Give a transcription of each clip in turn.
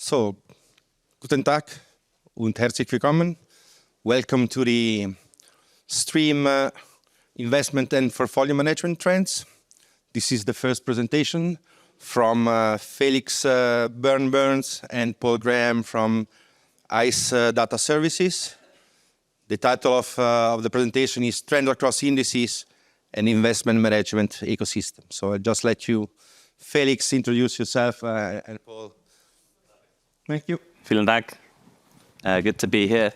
So, guten Tag und herzlich willkommen. Welcome to the stream Investment and Portfolio Management Trends. This is the first presentation from Felix Byrne and Paul Graham from ICE Data Services. The title of the presentation is Trend Across Indices and Investment Management Ecosystem. So I'll just let you, Felix, introduce yourself and Paul. Thank you. Vielen Dank. Good to be here.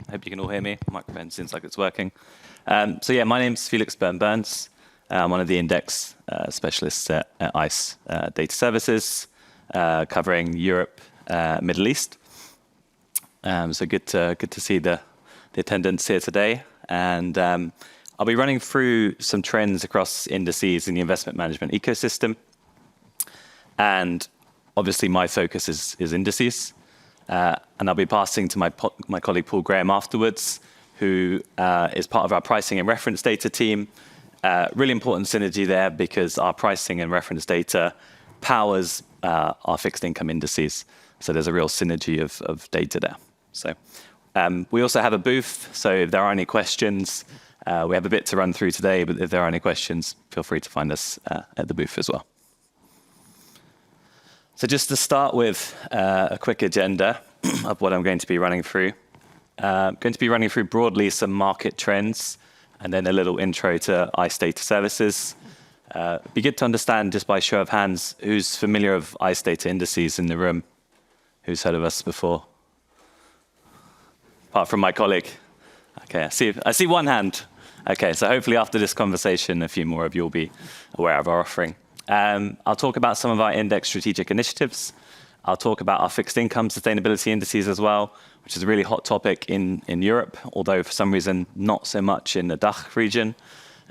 I hope you can all hear me. Microphone seems like it's working. So yeah, my name's Felix Byrne. I'm one of the index specialists at ICE Data Services, covering Europe, Middle East. So good to see the attendance here today. And I'll be running through some trends across indices in the investment management ecosystem. And obviously, my focus is indices, and I'll be passing to my colleague Paul Graham afterwards, who is part of our pricing and reference data team. Really important synergy there because our pricing and reference data powers our fixed income indices. So there's a real synergy of data there. So we also have a booth. So if there are any questions, we have a bit to run through today. But if there are any questions, feel free to find us at the booth as well. So just to start with a quick agenda of what I'm going to be running through. I'm going to be running through broadly some market trends and then a little intro to ICE Data Services. Be good to understand just by show of hands who's familiar with ICE Data Indices in the room, who's heard of us before. Apart from my colleague. Okay, I see one hand. Okay, so hopefully after this conversation, a few more of you will be aware of our offering. I'll talk about some of our index strategic initiatives. I'll talk about our fixed income sustainability indices as well, which is a really hot topic in Europe, although for some reason not so much in the DACH region.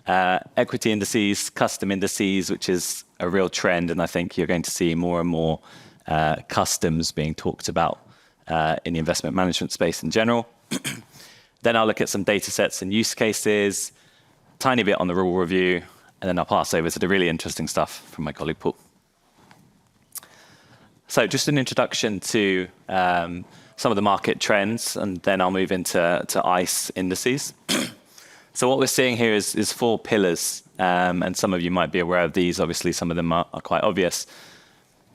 Equity indices, custom indices, which is a real trend, and I think you're going to see more and more customs being talked about in the investment management space in general. Then I'll look at some data sets and use cases, tiny bit on the rule review, and then I'll pass over to the really interesting stuff from my colleague Paul. So just an introduction to some of the market trends, and then I'll move into ICE indices. So what we're seeing here is four pillars, and some of you might be aware of these. Obviously, some of them are quite obvious.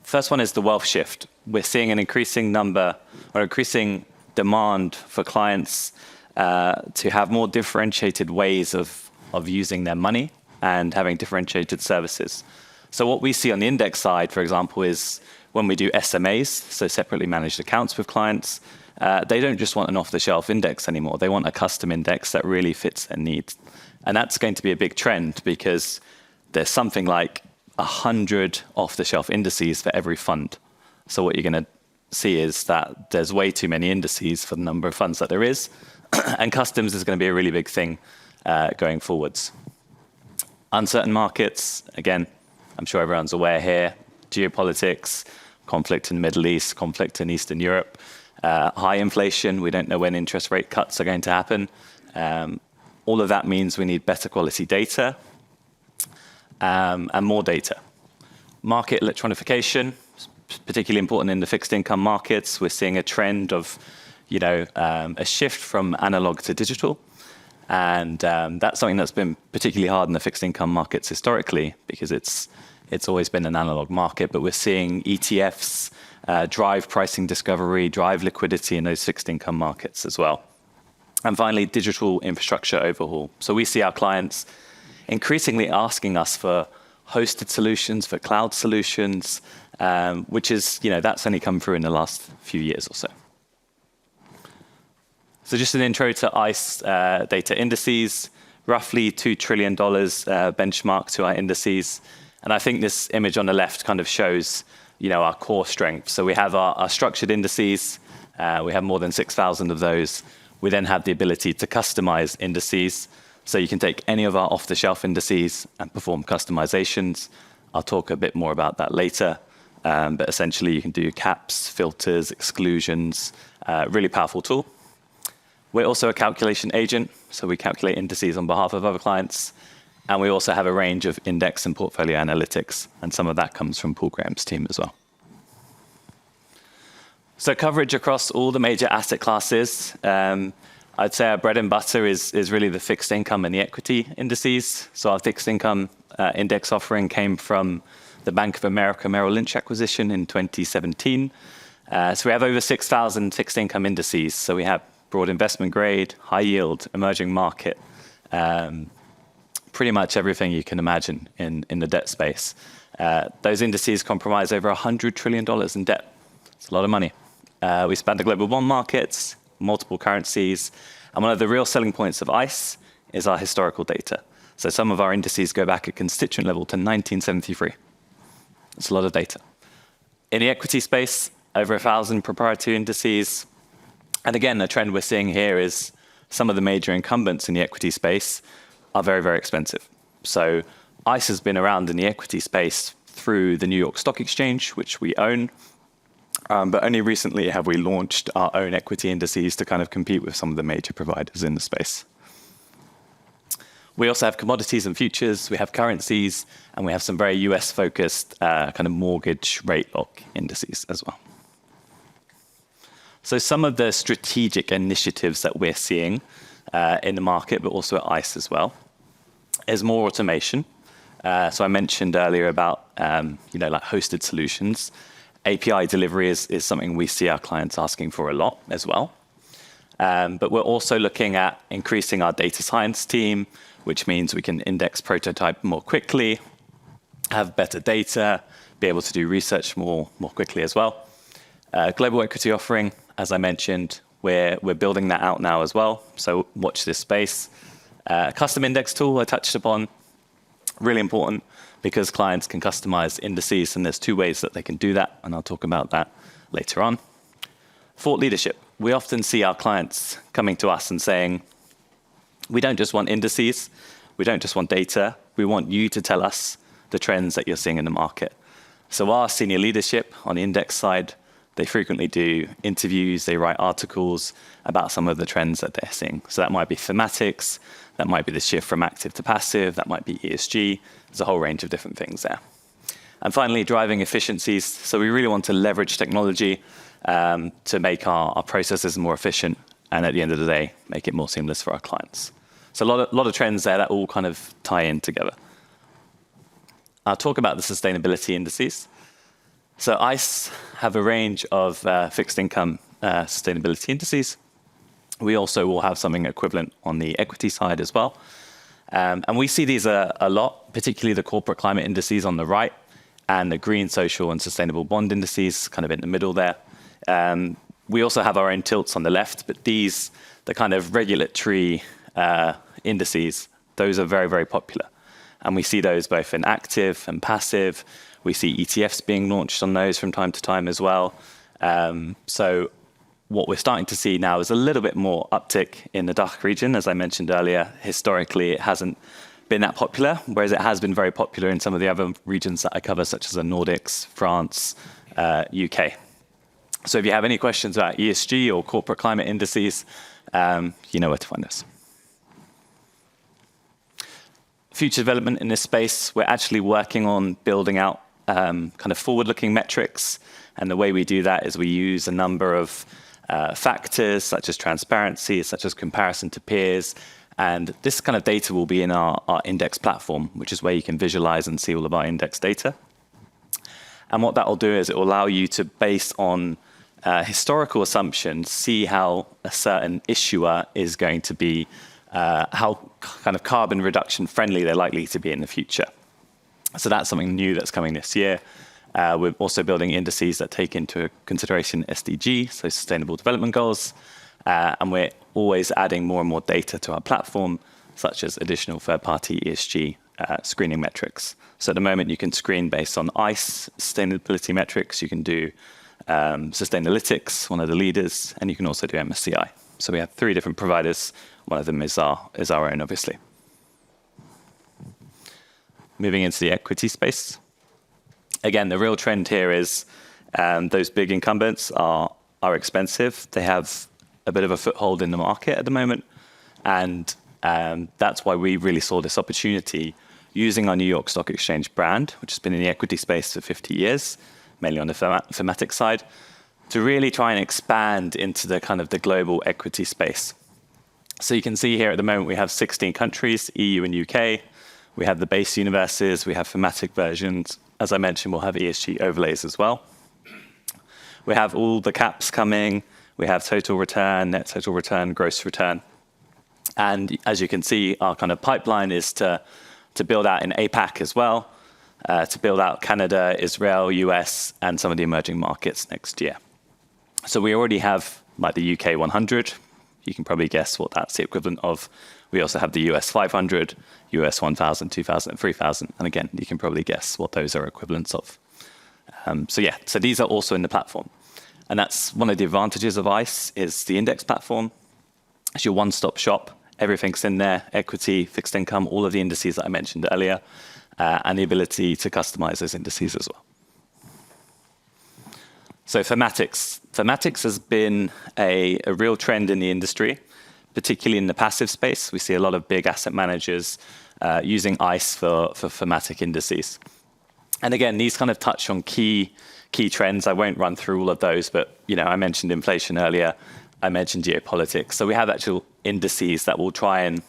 First one is the wealth shift. We're seeing an increasing number or increasing demand for clients to have more differentiated ways of using their money and having differentiated services. So what we see on the index side, for example, is when we do SMAs, so separately managed accounts with clients, they don't just want an off-the-shelf index anymore. They want a custom index that really fits their needs. And that's going to be a big trend because there's something like 100 off-the-shelf indices for every fund. So what you're going to see is that there's way too many indices for the number of funds that there is. And customs is going to be a really big thing going forwards. Uncertain markets, again, I'm sure everyone's aware here, geopolitics, conflict in the Middle East, conflict in Eastern Europe, high inflation, we don't know when interest rate cuts are going to happen. All of that means we need better quality data and more data. Market electronification, particularly important in the fixed income markets. We're seeing a trend of, a shift from analog to digital. And that's something that's been particularly hard in the fixed income markets historically because it's always been an analog market. But we're seeing ETFs drive pricing discovery, drive liquidity in those fixed income markets as well. And finally, digital infrastructure overhaul. So we see our clients increasingly asking us for hosted solutions, for cloud solutions, which is, that's only come through in the last few years or so. So just an intro to ICE data indices, roughly $2 trillion benchmark to our indices. And I think this image on the left kind of shows, our core strength. So we have our structured indices. We have more than 6,000 of those. We then have the ability to customize indices. So you can take any of our off-the-shelf indices and perform customizations. I'll talk a bit more about that later. But essentially, you can do caps, filters, exclusions. Really powerful tool. We're also a calculation agent, so we calculate indices on behalf of other clients. And we also have a range of index and portfolio analytics, and some of that comes from Paul Graham's team as well. So coverage across all the major asset classes. I'd say our bread and butter is really the fixed income and the equity indices. So our fixed income index offering came from the Bank of America Merrill Lynch acquisition in 2017. So we have over 6,000 fixed income indices. So we have broad investment grade, high yield, emerging market, pretty much everything you can imagine in the debt space. Those indices comprise over $100 trillion in debt. It's a lot of money. We span the global bond markets, multiple currencies, and one of the real selling points of ICE is our historical data. So some of our indices go back at constituent level to 1973. It's a lot of data. In the equity space, over 1,000 proprietary indices. And again, the trend we're seeing here is some of the major incumbents in the equity space are very, very expensive. So ICE has been around in the equity space through the New York Stock Exchange, which we own. But only recently have we launched our own equity indices to kind of compete with some of the major providers in the space. We also have commodities and futures, we have currencies, and we have some very US-focused kind of mortgage rate lock indices as well. So some of the strategic initiatives that we're seeing in the market, but also at ICE as well, is more automation. So I mentioned earlier about like hosted solutions. API delivery is something we see our clients asking for a lot as well. But we're also looking at increasing our data science team, which means we can index prototype more quickly, have better data, be able to do research more quickly as well. Global equity offering, as I mentioned, we're building that out now as well. So watch this space. Custom index tool I touched upon, really important because clients can customize indices, and there's two ways that they can do that, and I'll talk about that later on. Thought leadership. We often see our clients coming to us and saying, we don't just want indices, we don't just want data, we want you to tell us the trends that you're seeing in the market. So our senior leadership on the index side, they frequently do interviews, they write articles about some of the trends that they're seeing. So that might be thematics, that might be the shift from active to passive, that might be ESG. There's a whole range of different things there. And finally, driving efficiencies. So we really want to leverage technology to make our processes more efficient, and at the end of the day, make it more seamless for our clients. So a lot of trends there that all kind of tie in together. I'll talk about the sustainability indices. So ICE have a range of fixed income sustainability indices. We also will have something equivalent on the equity side as well. And we see these a lot, particularly the corporate climate indices on the right and the green, social, and sustainable bond indices kind of in the middle there. We also have our own tilts on the left, but these, the kind of regulatory indices, those are very, very popular. And we see those both in active and passive. We see ETFs being launched on those from time to time as well. So what we're starting to see now is a little bit more uptick in the DACH region. As I mentioned earlier, historically, it hasn't been that popular, whereas it has been very popular in some of the other regions that I cover, such as the Nordics, France, UK. So if you have any questions about ESG or corporate climate indices, you know where to find us. Future development in this space, we're actually working on building out kind of forward-looking metrics. And the way we do that is we use a number of factors, such as transparency, such as comparison to peers. And this kind of data will be in our index platform, which is where you can visualize and see all of our index data. And what that will do is it will allow you to, based on historical assumptions, see how a certain issuer is going to be, how kind of carbon reduction friendly they're likely to be in the future. So that's something new that's coming this year. We're also building indices that take into consideration SDG, so Sustainable Development Goals. And we're always adding more and more data to our platform, such as additional third-party ESG screening metrics. So at the moment, you can screen based on ICE sustainability metrics. You can do Sustainalytics, one of the leaders, and you can also do MSCI. So we have 3 different providers. One of them is our own, obviously. Moving into the equity space. Again, the real trend here is those big incumbents are expensive. They have a bit of a foothold in the market at the moment. And that's why we really saw this opportunity using our New York Stock Exchange brand, which has been in the equity space for 50 years, mainly on the thematic side, to really try and expand into the kind of the global equity space. So you can see here at the moment we have 16 countries, EU and UK. We have the base universes, we have thematic versions. As I mentioned, we'll have ESG overlays as well. We have all the caps coming. We have total return, net total return, gross return. And as you can see, our kind of pipeline is to build out in APAC as well, to build out Canada, Israel, US, and some of the emerging markets next year. So we already have like the UK 100. You can probably guess what that's the equivalent of. We also have the US 500, US 1000, 2000, and 3000. And again, you can probably guess what those are equivalents of. So these are also in the platform. And that's one of the advantages of ICE is the index platform. It's your one-stop shop. Everything's in there, equity, fixed income, all of the indices that I mentioned earlier, and the ability to customize those indices as well. So thematics. Thematics has been a real trend in the industry, particularly in the passive space. We see a lot of big asset managers using ICE for thematic indices. And again, these kind of touch on key trends. I won't run through all of those, but I mentioned inflation earlier. I mentioned geopolitics. So we have actual indices that will try and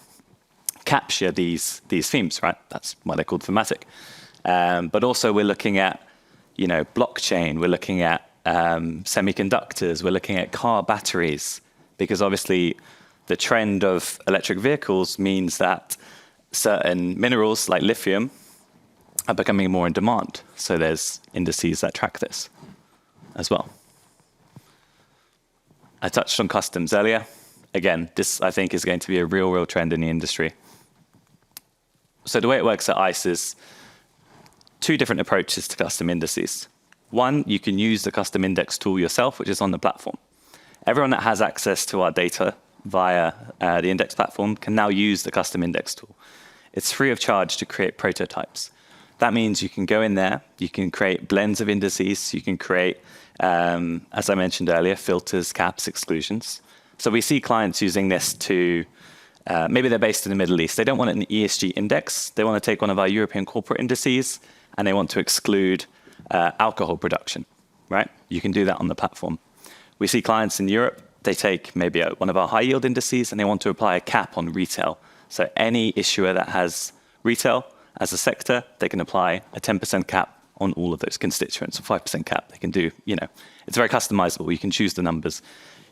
capture these themes, right? That's why they're called thematic. But also we're looking at, blockchain. We're looking at semiconductors. We're looking at car batteries, because obviously the trend of electric vehicles means that certain minerals like lithium are becoming more in demand. So there's indices that track this as well. I touched on customs earlier. Again, this I think is going to be a real trend in the industry. So the way it works at ICE is two different approaches to custom indices. One, you can use the custom index tool yourself, which is on the platform. Everyone that has access to our data via the index platform can now use the custom index tool. It's free of charge to create prototypes. That means you can go in there, you can create blends of indices, you can create, as I mentioned earlier, filters, caps, exclusions. So we see clients using this to, maybe they're based in the Middle East. They don't want an ESG index. They want to take one of our European corporate indices and they want to exclude alcohol production, right? You can do that on the platform. We see clients in Europe, they take maybe one of our high yield indices and they want to apply a cap on retail. So any issuer that has retail as a sector, they can apply a 10% cap on all of those constituents, a 5% cap. They can do, it's very customizable. You can choose the numbers.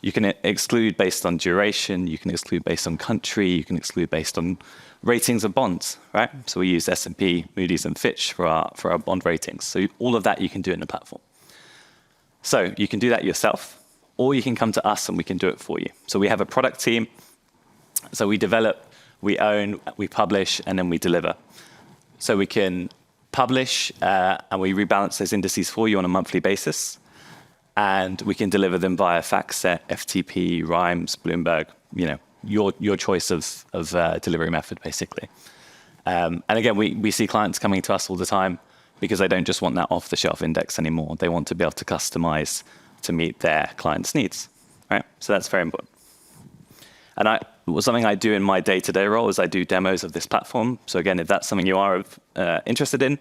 You can exclude based on duration. You can exclude based on country. You can exclude based on ratings of bonds, right? So we use S&P, Moody's, and Fitch for our bond ratings. So all of that you can do in the platform. So you can do that yourself, or you can come to us and we can do it for you. So we have a product team. So we develop, we own, we publish, and then we deliver. So we can publish and we rebalance those indices for you on a monthly basis. And we can deliver them via FactSet, FTP, Rhymes, Bloomberg, your choice of delivery method, basically. And again, we see clients coming to us all the time because they don't just want that off-the-shelf index anymore. They want to be able to customize to meet their clients' needs, right? So that's very important. And something I do in my day-to-day role is I do demos of this platform. So again, if that's something you are interested in,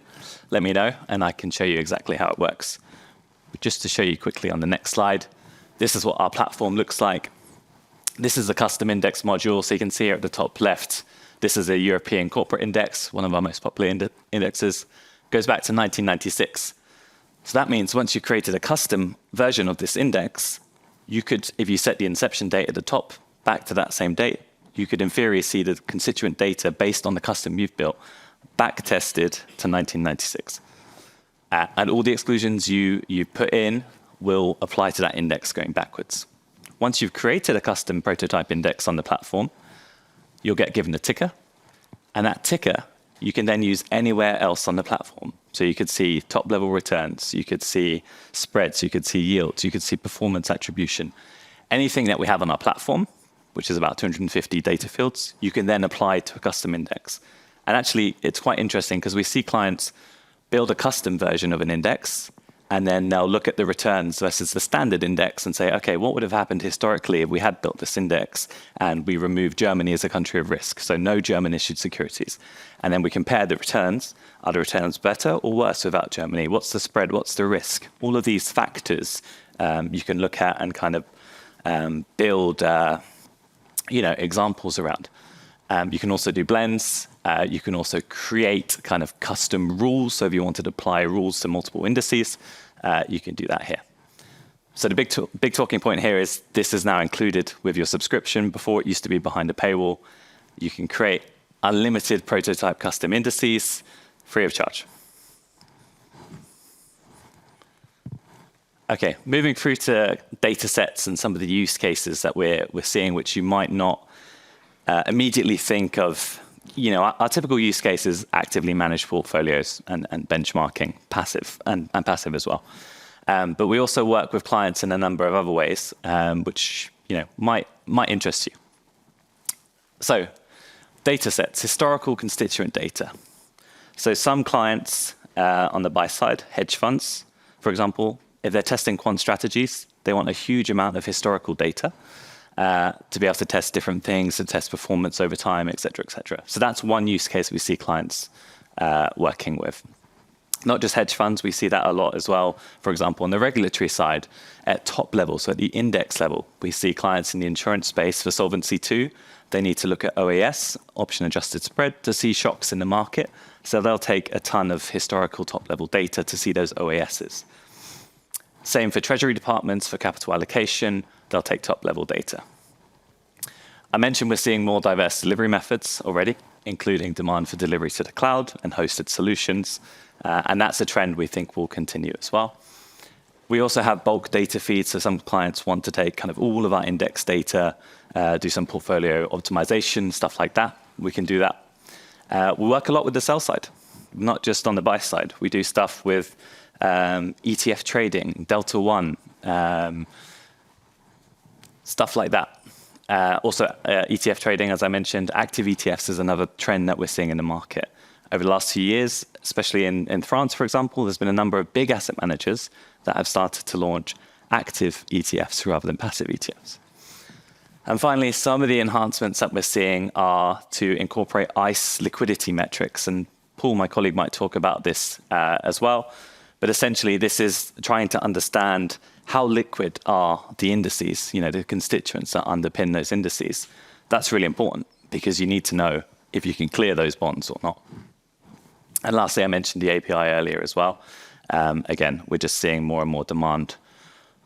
let me know, and I can show you exactly how it works. But just to show you quickly on the next slide, this is what our platform looks like. This is a custom index module. So you can see here at the top left, this is a European corporate index, one of our most popular indexes. Goes back to 1996. So that means once you created a custom version of this index, you could, if you set the inception date at the top, back to that same date, you could in theory see the constituent data based on the custom you've built, back tested to 1996. And all the exclusions you put in will apply to that index going backwards. Once you've created a custom prototype index on the platform, you'll get given a ticker. And that ticker, you can then use anywhere else on the platform. So you could see top level returns, you could see spreads, you could see yields, you could see performance attribution. Anything that we have on our platform, which is about 250 data fields, you can then apply to a custom index. And actually, it's quite interesting because we see clients build a custom version of an index, and then they'll look at the returns versus the standard index and say, okay, what would have happened historically if we had built this index and we removed Germany as a country of risk, so no German-issued securities. And then we compare the returns. Are the returns better or worse without Germany? What's the spread? What's the risk? All of these factors you can look at and kind of build examples around. You can also do blends. You can also create kind of custom rules. So if you wanted to apply rules to multiple indices, you can do that here. So the big talking point here is this is now included with your subscription. Before, it used to be behind a paywall. You can create unlimited prototype custom indices free of charge. Okay, moving through to data sets and some of the use cases that we're seeing, which you might not immediately think of. Our typical use case is actively managed portfolios and benchmarking, passive and passive as well. But we also work with clients in a number of other ways, which might interest you. So, data sets, historical constituent data. So some clients on the buy side, hedge funds, for example, if they're testing quant strategies, they want a huge amount of historical data to be able to test different things, to test performance over time, et cetera, et cetera. So that's one use case we see clients working with. Not just hedge funds, we see that a lot as well. For example, on the regulatory side, at top level, so at the index level, we see clients in the insurance space for Solvency II. They need to look at OAS, option adjusted spread, to see shocks in the market. So they'll take a ton of historical top level data to see those OASs. Same for treasury departments, for capital allocation, they'll take top level data. I mentioned we're seeing more diverse delivery methods already, including demand for delivery to the cloud and hosted solutions. And that's a trend we think will continue as well. We also have bulk data feeds, so some clients want to take kind of all of our index data, do some portfolio optimization, stuff like that. We can do that. We work a lot with the sell side, not just on the buy side. We do stuff with ETF trading, Delta One, stuff like that. Also, ETF trading, as I mentioned, active ETFs is another trend that we're seeing in the market. Over the last few years, especially in France, for example, there's been a number of big asset managers that have started to launch active ETFs rather than passive ETFs. And finally, some of the enhancements that we're seeing are to incorporate ICE liquidity metrics. And Paul, my colleague, might talk about this as well. But essentially, this is trying to understand how liquid are the indices, the constituents that underpin those indices. That's really important because you need to know if you can clear those bonds or not. And lastly, I mentioned the API earlier as well. Again, we're just seeing more and more demand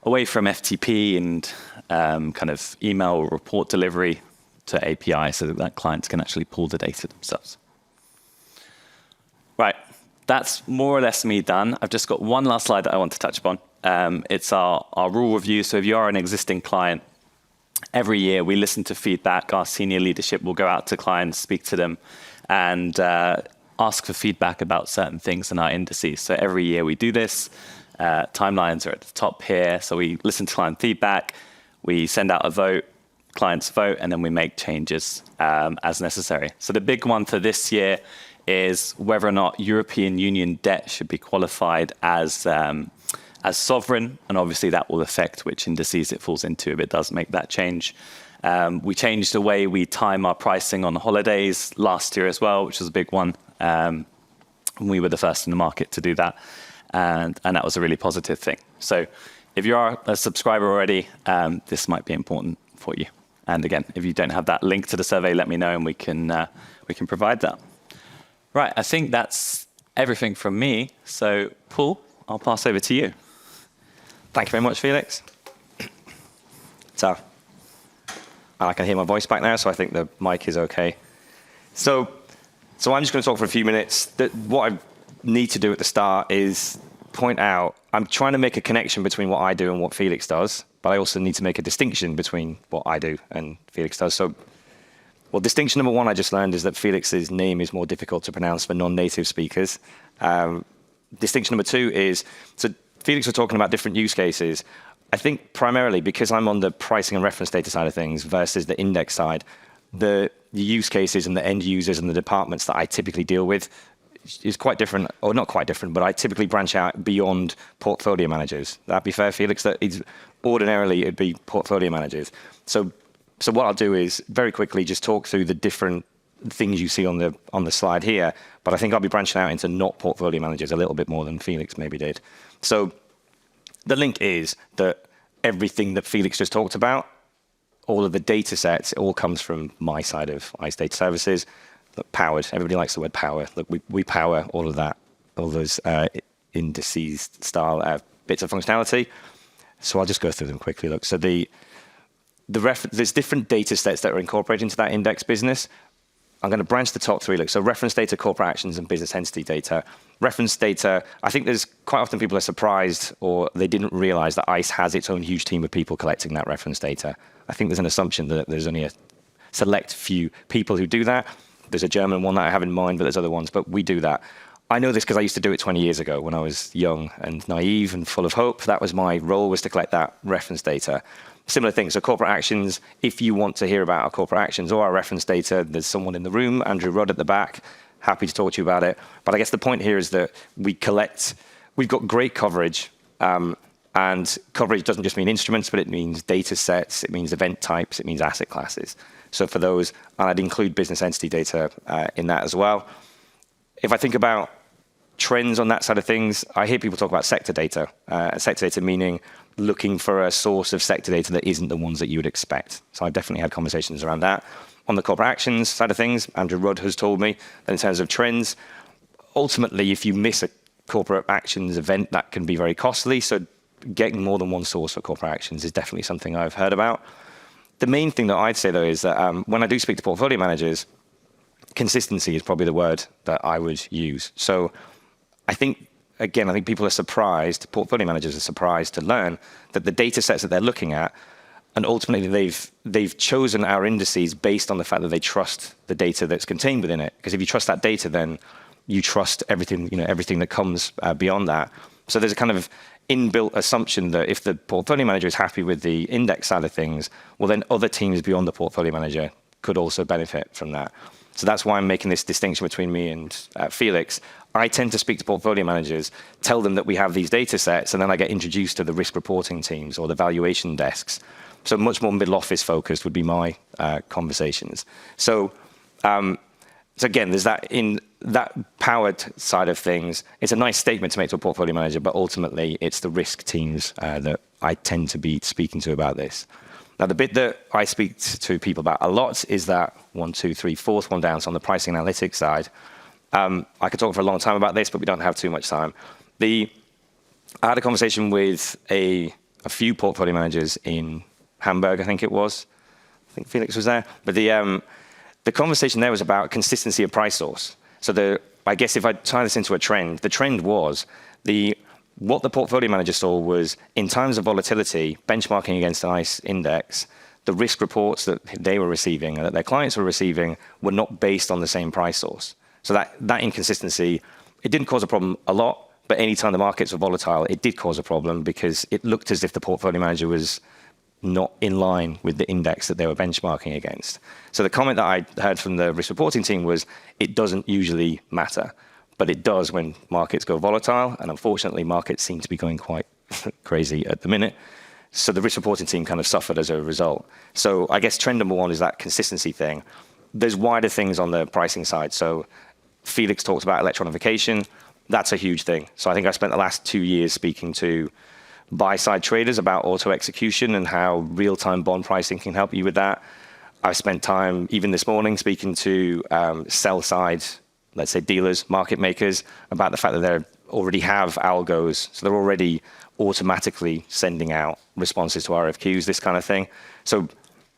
away from FTP and kind of email or report delivery to API so that clients can actually pull the data themselves. Right, that's more or less me done. I've just got one last slide that I want to touch upon. It's our rule review. So if you are an existing client, every year we listen to feedback. Our senior leadership will go out to clients, speak to them, and ask for feedback about certain things in our indices. So every year we do this. Timelines are at the top here. So we listen to client feedback, we send out a vote, clients vote, and then we make changes as necessary. So the big one for this year is whether or not European Union debt should be qualified as sovereign, and obviously that will affect which indices it falls into if it does make that change. We changed the way we time our pricing on holidays last year as well, which was a big one. We were the first in the market to do that, and that was a really positive thing. So if you are a subscriber already, this might be important for you. And again, if you don't have that link to the survey, let me know and we can provide that. Right, I think that's everything from me. So Paul, I'll pass over to you. Thank you very much, Felix. So I can hear my voice back now, so I think the mic is okay. So I'm just going to talk for a few minutes. What I need to do at the start is point out, I'm trying to make a connection between what I do and what Felix does, but I also need to make a distinction between what I do and Felix does. So, well, distinction number one I just learned is that Felix's name is more difficult to pronounce for non-native speakers. Distinction number two is, so Felix was talking about different use cases. I think primarily because I'm on the pricing and reference data side of things versus the index side, the use cases and the end users and the departments that I typically deal with is quite different, or not quite different, but I typically branch out beyond portfolio managers. That'd be fair, Felix? That it's ordinarily it'd be portfolio managers. So what I'll do is very quickly just talk through the different things you see on the slide here, but I think I'll be branching out into not portfolio managers a little bit more than Felix maybe did. So the link is that everything that Felix just talked about, all of the data sets, it all comes from my side of ICE Data Services. Look, powered. Everybody likes the word power. Look, we power all of that, all those indices style bits of functionality. So I'll just go through them quickly. Look, so there's different data sets that are incorporated into that index business. I'm going to branch the top three. Look, so reference data, corporate actions, and business entity data. Reference data, I think there's quite often people are surprised or they didn't realize that ICE has its own huge team of people collecting that reference data. I think there's an assumption that there's only a select few people who do that. There's a German one that I have in mind, but there's other ones, but we do that. I know this because I used to do it 20 years ago when I was young and naive and full of hope. That was my role, was to collect that reference data. Similar things, so corporate actions, if you want to hear about our corporate actions or our reference data, there's someone in the room, Andrew Rudd at the back, happy to talk to you about it. But I guess the point here is that we've got great coverage, and coverage doesn't just mean instruments, but it means data sets, it means event types, it means asset classes. So for those, and I'd include business entity data in that as well. If I think about trends on that side of things, I hear people talk about sector data. Sector data meaning looking for a source of sector data that isn't the ones that you would expect. So I've definitely had conversations around that. On the corporate actions side of things, Andrew Rudd has told me that in terms of trends, ultimately, if you miss a corporate actions event, that can be very costly. So getting more than one source for corporate actions is definitely something I've heard about. The main thing that I'd say, though, is that when I do speak to portfolio managers, consistency is probably the word that I would use. So I think people are surprised, portfolio managers are surprised to learn that the data sets that they're looking at, and ultimately they've chosen our indices based on the fact that they trust the data that's contained within it. Because if you trust that data, then you trust everything, everything that comes beyond that. So there's a kind of inbuilt assumption that if the portfolio manager is happy with the index side of things, well, then other teams beyond the portfolio manager could also benefit from that. So that's why I'm making this distinction between me and Felix. I tend to speak to portfolio managers, tell them that we have these data sets, and then I get introduced to the risk reporting teams or the valuation desks. So much more middle office focused would be my conversations. So again, there's that in that powered side of things. It's a nice statement to make to a portfolio manager, but ultimately it's the risk teams that I tend to be speaking to about this. Now, the bit that I speak to people about a lot is that 1, 2, 3, fourth one down, so on the pricing analytics side. I could talk for a long time about this, but we don't have too much time. I had a conversation with a few portfolio managers in Hamburg, I think it was. I think Felix was there. But the conversation there was about consistency of price source. So I guess if I tie this into a trend, the trend was what the portfolio manager saw was in times of volatility, benchmarking against an ICE index, the risk reports that they were receiving and that their clients were receiving were not based on the same price source. So that inconsistency, it didn't cause a problem a lot, but anytime the markets were volatile, it did cause a problem because it looked as if the portfolio manager was not in line with the index that they were benchmarking against. So the comment that I heard from the risk reporting team was, it doesn't usually matter, but it does when markets go volatile, and unfortunately markets seem to be going quite crazy at the minute. So the risk reporting team kind of suffered as a result. So I guess trend number one is that consistency thing. There's wider things on the pricing side. So Felix talked about electronification. That's a huge thing. So I think I spent the last 2 years speaking to buy-side traders about auto execution and how real-time bond pricing can help you with that. I've spent time, even this morning, speaking to sell-side, let's say dealers, market makers, about the fact that they already have algos, so they're already automatically sending out responses to RFQs, this kind of thing. So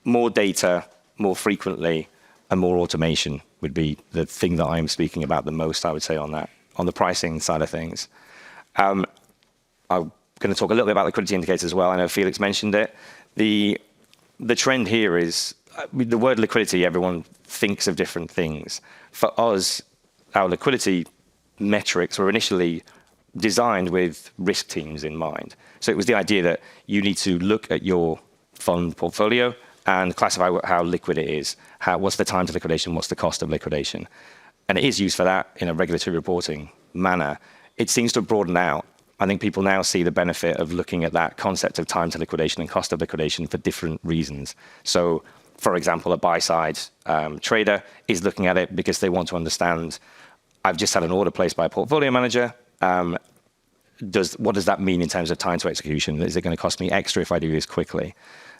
more data, more frequently, and more automation would be the thing that I'm speaking about the most, I would say, on the pricing side of things. I'm going to talk a little bit about liquidity indicators as well. I know Felix mentioned it. The trend here is, the word liquidity, everyone thinks of different things. For us, our liquidity metrics were initially designed with risk teams in mind. So it was the idea that you need to look at your fund portfolio and classify how liquid it is. What's the time to liquidation? What's the cost of liquidation? and it is used for that in a regulatory reporting manner, it seems to have broadened out. I think people now see the benefit of looking at that concept of time to liquidation and cost of liquidation for different reasons. So, for example, a buy-side trader is looking at it because they want to understand, I've just had an order placed by a portfolio manager. What does that mean in terms of time to execution? Is it going to cost me extra if I do this quickly?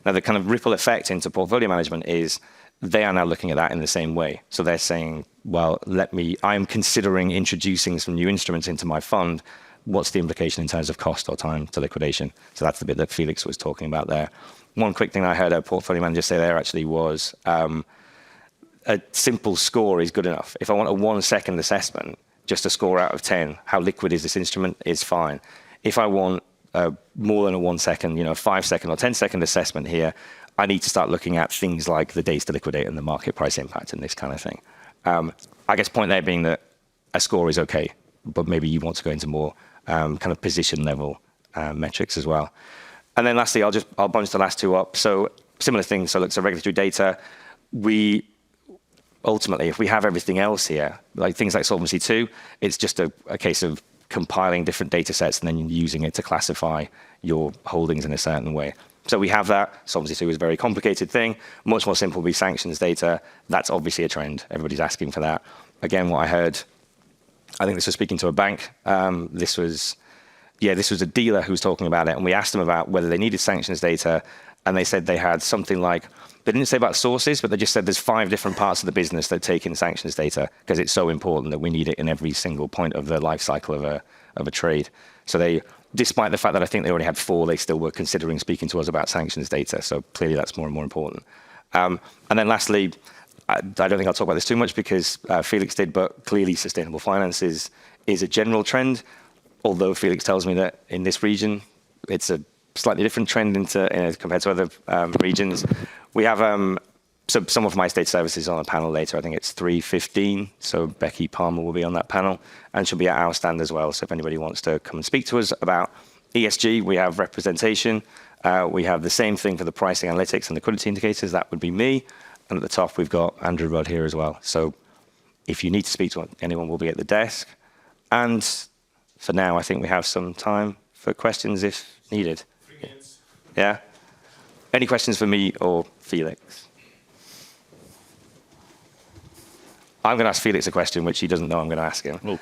Now, the kind of ripple effect into portfolio management is they are now looking at that in the same way. So they're saying, well, I'm considering introducing some new instruments into my fund. What's the implication in terms of cost or time to liquidation? So that's the bit that Felix was talking about there. One quick thing I heard a portfolio manager say there actually was a simple score is good enough. If I want a 1 second assessment, just a score out of 10, how liquid is this instrument, is fine. If I want more than a 1 second, 5 second or 10 second assessment here, I need to start looking at things like the days to liquidate and the market price impact and this kind of thing. I guess point there being that a score is okay, but maybe you want to go into more kind of position level metrics as well. And then lastly, I'll bunch the last two up. So similar things. So look, so regulatory data, ultimately, if we have everything else here, like things like Solvency II, it's just a case of compiling different data sets and then using it to classify your holdings in a certain way. So we have that. Solvency II is a very complicated thing. Much more simple would be sanctions data. That's obviously a trend. Everybody's asking for that. Again, what I heard, I think this was speaking to a bank. This was a dealer who was talking about it, and we asked them about whether they needed sanctions data, and they said they had something like, they didn't say about sources, but they just said there's 5 different parts of the business that take in sanctions data because it's so important that we need it in every single point of the life cycle of a trade. So they, despite the fact that I think they already had 4, they still were considering speaking to us about sanctions data. So clearly that's more and more important. And then lastly, I don't think I'll talk about this too much because Felix did, but clearly sustainable finance is a general trend. Although Felix tells me that in this region, it's a slightly different trend compared to other regions. We have some of my state services on a panel later. I think it's 3:15. So Becky Palmer will be on that panel, and she'll be at our stand as well. So if anybody wants to come and speak to us about ESG, we have representation. We have the same thing for the pricing analytics and liquidity indicators. That would be me. And at the top, we've got Andrew Rudd here as well. So if you need to speak to anyone, we'll be at the desk. And for now, I think we have some time for questions if needed. 3 minutes. Yeah? Any questions for me or Felix? I'm going to ask Felix a question which he doesn't know I'm going to ask him.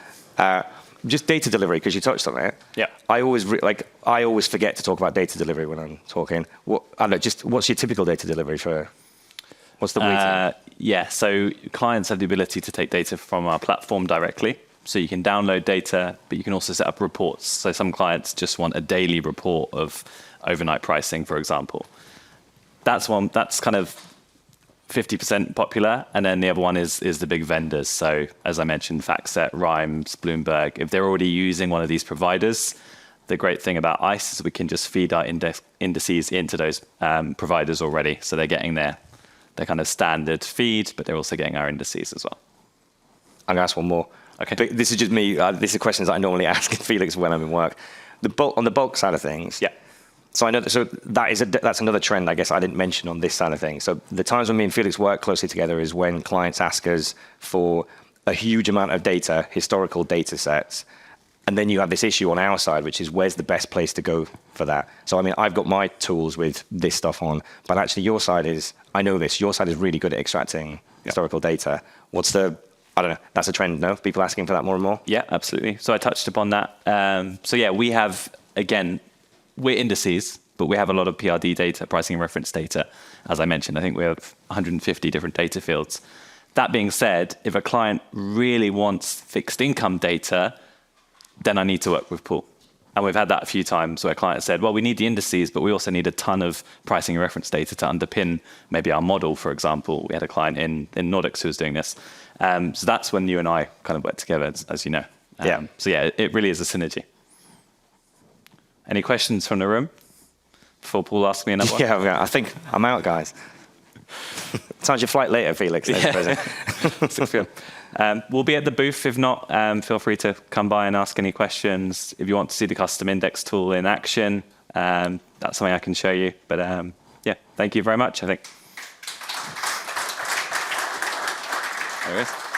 Just data delivery, because you touched on it. Yeah. I always forget to talk about data delivery when I'm talking. What's your typical data delivery for? What's the weighting? Yeah, so clients have the ability to take data from our platform directly. So you can download data, but you can also set up reports. So some clients just want a daily report of overnight pricing, for example. That's kind of 50% popular. And then the other one is the big vendors. So as I mentioned, FactSet, Rhymes, Bloomberg. If they're already using one of these providers, the great thing about ICE is we can just feed our indices into those providers already. So they're getting their kind of standard feed, but they're also getting our indices as well. I'm going to ask one more. Okay. But this is just me. These are questions that I normally ask Felix when I'm in work. On the bulk side of things. Yeah. So I know that's another trend I guess I didn't mention on this side of things. So the times when me and Felix work closely together is when clients ask us for a huge amount of data, historical data sets, and then you have this issue on our side, which is where's the best place to go for that. So I mean, I've got my tools with this stuff on, but actually your side is, I know this, your side is really good at extracting historical data. I don't know, that's a trend, no? People asking for that more and more? Yeah, absolutely. So I touched upon that. So yeah, we have, again, we're indices, but we have a lot of PRD data, pricing and reference data. As I mentioned, I think we have 150 different data fields. That being said, if a client really wants fixed income data, then I need to work with Pool. And we've had that a few times where clients said, well, we need the indices, but we also need a ton of pricing and reference data to underpin maybe our model, for example. We had a client in Nordics who was doing this. So that's when you and I kind of work together, as you know. So yeah, it really is a synergy. Any questions from the room before Paul asks me another one? Yeah, I think I'm out, guys. Time's your flight later, Felix. We'll be at the booth. If not, feel free to come by and ask any questions. If you want to see the custom index tool in action, that's something I can show you. But yeah, thank you very much, I think. There it is.